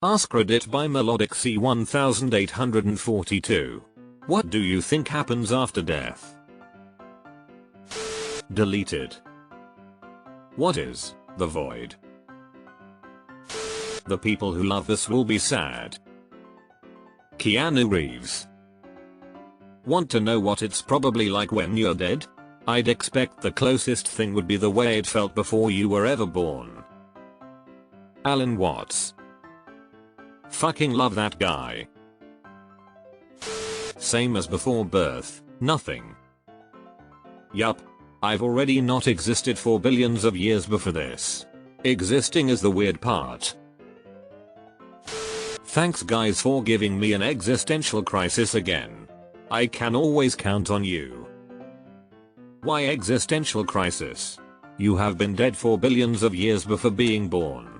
AskReddit by Melodic C1842. What do you think happens after death? Deleted. What is the void? The people who love us will be sad. Keanu Reeves. Want to know what it's probably like when you're dead? I'd expect the closest thing would be the way it felt before you were ever born. Alan Watts. Fucking love that guy. Same as before birth, nothing. Yup. I've already not existed for billions of years before this. Existing is the weird part. Thanks guys for giving me an existential crisis again. I can always count on you. Why existential crisis? You have been dead for billions of years before being born.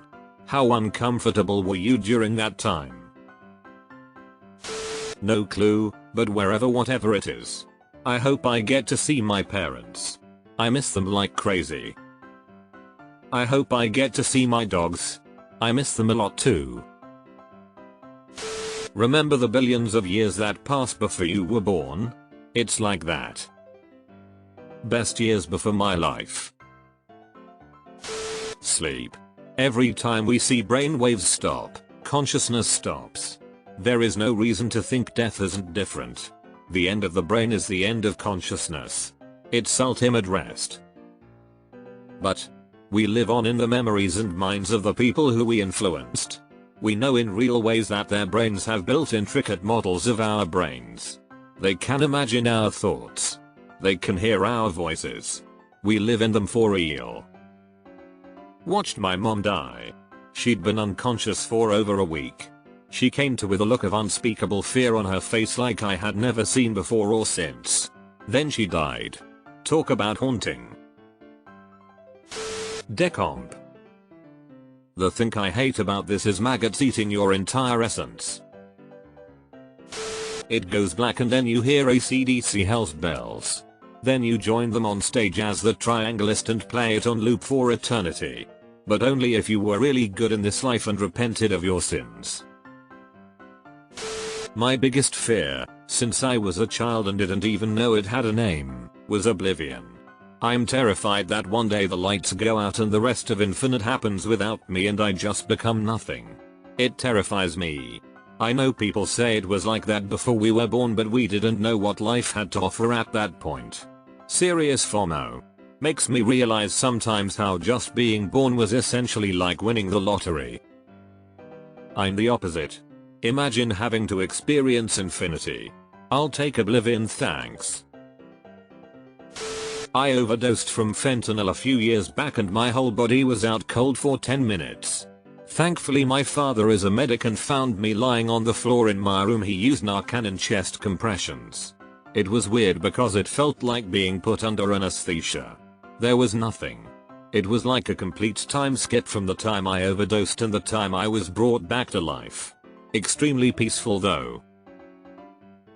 How uncomfortable were you during that time? No clue, but whatever it is. I hope I get to see my parents. I miss them like crazy. I hope I get to see my dogs. I miss them a lot too. Remember the billions of years that passed before you were born? It's like that. Best years before my life. Sleep. Every time we see brainwaves stop, consciousness stops. There is no reason to think death isn't different. The end of the brain is the end of consciousness. It's ultimate rest. But we live on in the memories and minds of the people who we influenced. We know in real ways that their brains have built intricate models of our brains. They can imagine our thoughts. They can hear our voices. We live in them for real. Watched my mom die. She'd been unconscious for over a week. She came to with a look of unspeakable fear on her face like I had never seen before or since. Then she died. Talk about haunting. Decomp. The thing I hate about this is maggots eating your entire essence. It goes black and then you hear AC/DC Hell's Bells. Then you join them on stage as the triangleist and play it on loop for eternity. But only if you were really good in this life and repented of your sins. My biggest fear, since I was a child and didn't even know it had a name, was oblivion. I'm terrified that one day the lights go out and the rest of infinite happens without me and I just become nothing. It terrifies me. I know people say it was like that before we were born, but we didn't know what life had to offer at that point. Serious FOMO. Makes me realize sometimes how just being born was essentially like winning the lottery. I'm the opposite. Imagine having to experience infinity. I'll take oblivion, thanks. I overdosed from fentanyl a few years back and my whole body was out cold for 10 minutes. Thankfully my father is a medic and found me lying on the floor in my room. He used Narcan and chest compressions. It was weird because it felt like being put under anesthesia. There was nothing. It was like a complete time skip from the time I overdosed and the time I was brought back to life. Extremely peaceful though.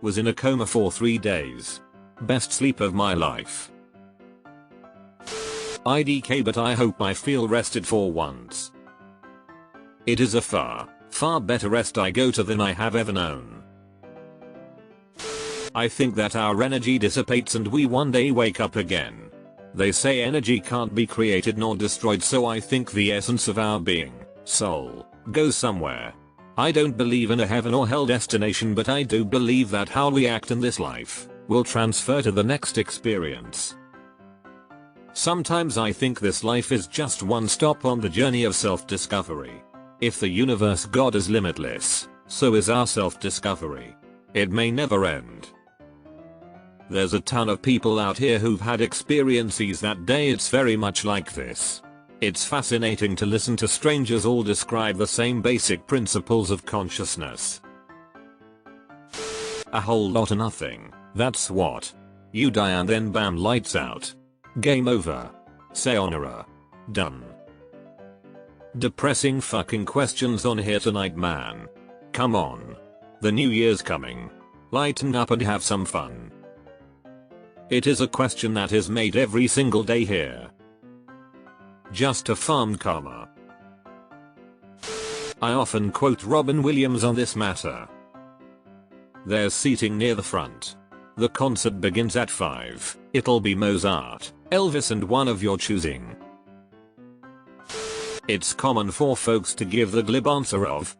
Was in a coma for 3 days. Best sleep of my life. IDK, but I hope I feel rested for once. It is a far better rest I go to than I have ever known. I think that our energy dissipates and we one day wake up again. They say energy can't be created nor destroyed, so I think the essence of our being, soul, goes somewhere. I don't believe in a heaven or hell destination, but I do believe that how we act in this life will transfer to the next experience. Sometimes I think this life is just one stop on the journey of self-discovery. If the universe God is limitless, so is our self-discovery. It may never end. There's a ton of people out here who've had experiences that day. It's very much like this. It's fascinating to listen to strangers all describe the same basic principles of consciousness. A whole lot of nothing, that's what. You die and then bam, lights out. Game over. Sayonara. Done. Depressing fucking questions on here tonight, man. Come on. The new year's coming. Lighten up and have some fun. It is a question that is made every single day here. Just a farmed karma. I often quote Robin Williams on this matter. There's seating near the front. The concert begins at 5. It'll be Mozart, Elvis and one of your choosing. It's common for folks to give the glib answer of,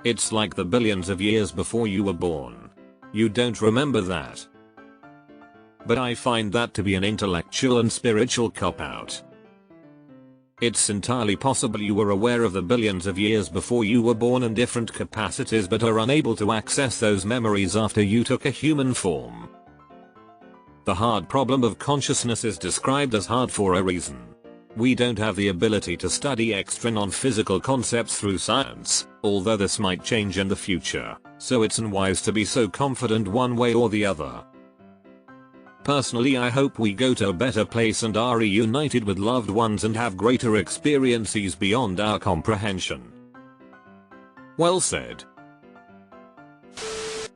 it's like the billions of years before you were born. You don't remember that. But I find that to be an intellectual and spiritual cop-out. It's entirely possible you were aware of the billions of years before you were born in different capacities but are unable to access those memories after you took a human form. The hard problem of consciousness is described as hard for a reason. We don't have the ability to study extra non-physical concepts through science, although this might change in the future, so it's unwise to be so confident one way or the other. Personally, I hope we go to a better place and are reunited with loved ones and have greater experiences beyond our comprehension. Well said.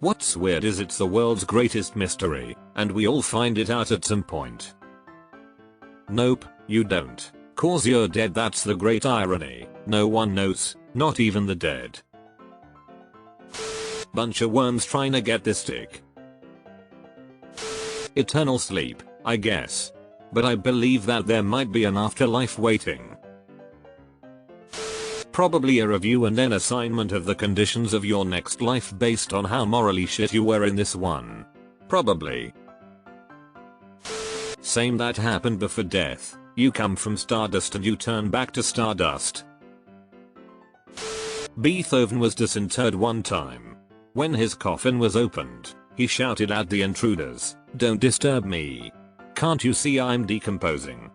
What's weird is it's the world's greatest mystery, and we all find it out at some point. Nope, you don't. 'Cause you're dead, that's the great irony. No one knows, not even the dead. Bunch of worms trying to get this stick. Eternal sleep, I guess. But I believe that there might be an afterlife waiting. Probably a review and then assignment of the conditions of your next life based on how morally shit you were in this one. Probably. Same that happened before death. You come from stardust and you turn back to stardust. Beethoven was disinterred one time. When his coffin was opened, he shouted at the intruders, "Don't disturb me. Can't you see I'm decomposing?"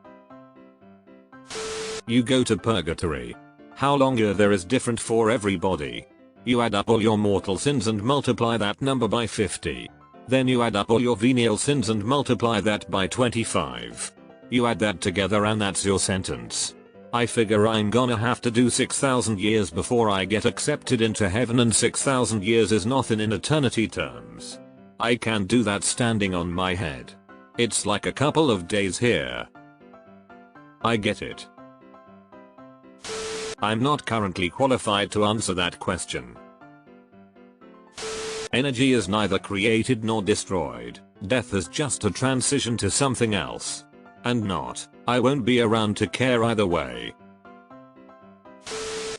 You go to purgatory. How long there is different for everybody. You add up all your mortal sins and multiply that number by 50. Then you add up all your venial sins and multiply that by 25. You add that together and that's your sentence. I figure I'm gonna have to do 6,000 years before I get accepted into heaven, and 6,000 years is nothing in eternity terms. I can't do that standing on my head. It's like a couple of days here. I get it. I'm not currently qualified to answer that question. Energy is neither created nor destroyed. Death is just a transition to something else. And not, I won't be around to care either way.